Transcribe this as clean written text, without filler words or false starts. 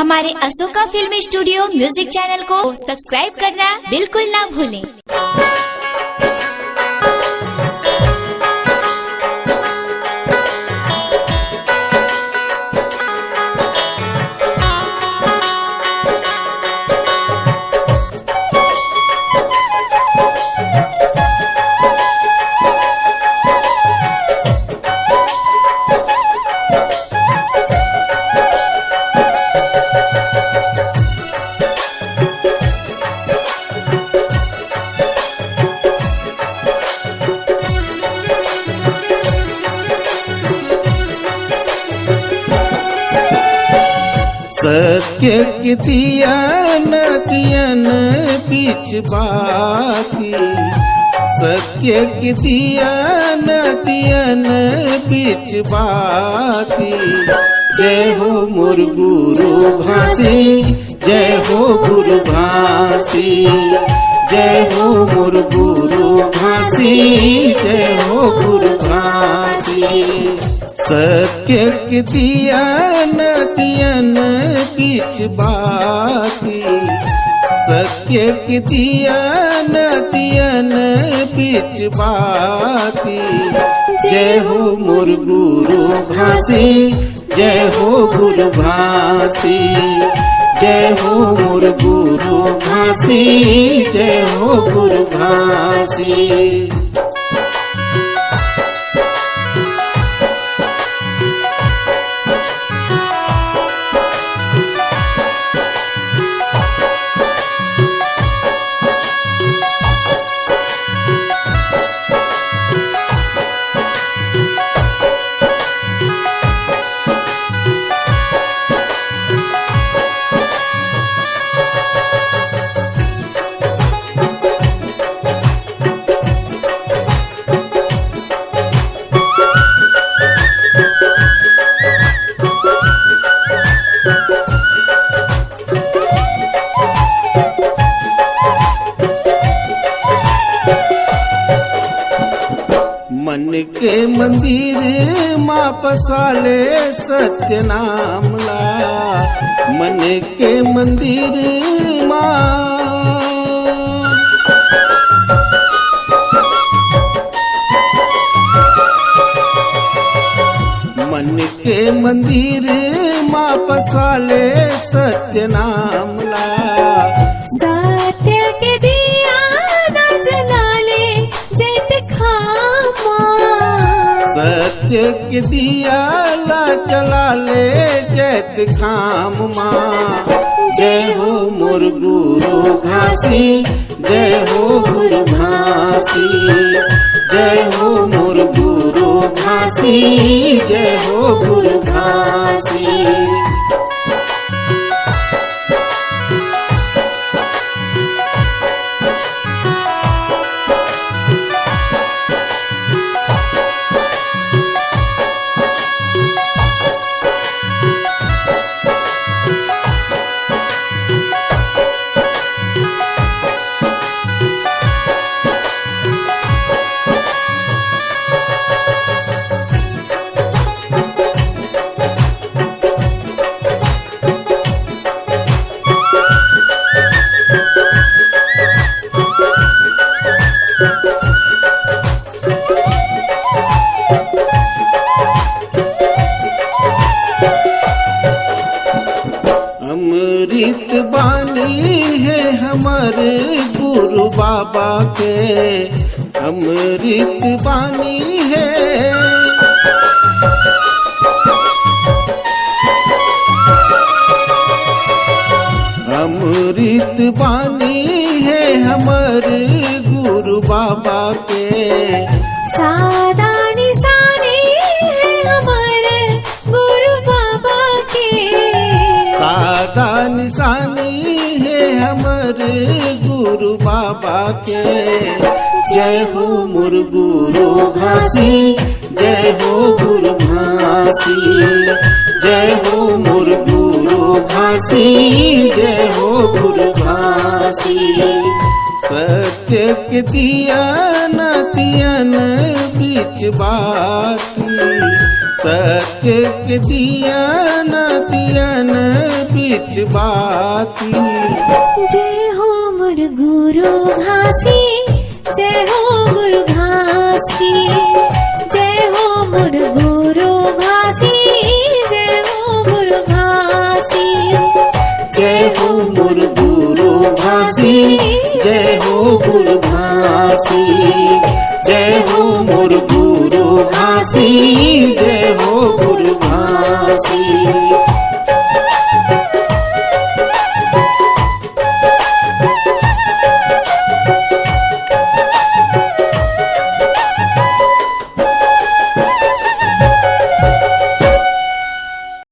हमारे Ashoka film studio music channel को subscribe करना बिल्कुल ना भूलें। सत्य की तियन बीच बाती, सत्य की तियन बीच बाती। जय हो मोर गुरु भासी, जय हो गुरु भासी, जय हो मोर गुरु भासी, जय हो गुरु भासी। सत्य की तियन बीच बाती, सत्य की तियन बीच बाती। जय हो मोर गुरु भासी, जय हो गुरु भासी, जय हो मोर गुरु भासी, जय हो गुरु भासी। मन के मंदिर माँ पसाले सत्य नाम ला, मन के मंदिर माँ। मन के मंदिर माँ पसाले सत्य नाम ला। सत्य के दिया ना जलाले जैत खामा, सत्य के दिया ला चला ले जैत खाम माँ। जय हो मोर गुरु भासी, जय हो गुरु भासी, जय हो मोर गुरु भासी, जय हो गुरु भासी। अमृत बानी है हमारे गुरु बाबा के, अमृत बानी है। अमृत बानी है हमारे गुरु बाबा के। सादा निशानी है हमारे गुरु बाबा के, सादा निशानी है हमारे गुरु बाबा के। जय हो मोर गुरु भासी, जय हो गुरु भासी, जय हो मोर गुरु भासी, जय हो गुरु भासी। सत्य के तियन बीच बाती, सत्य के तियन बीच बाती। जय हो मोर गुरु घासी, जय हो गुरु घासी, जय हो मोर गुरु घासी, जय हो गुरु घासी, जय हो मोर गुरु घासी, जय हो गुरु घासी, जय हो मोर गुरु घासी, जय हो गुरु घासी।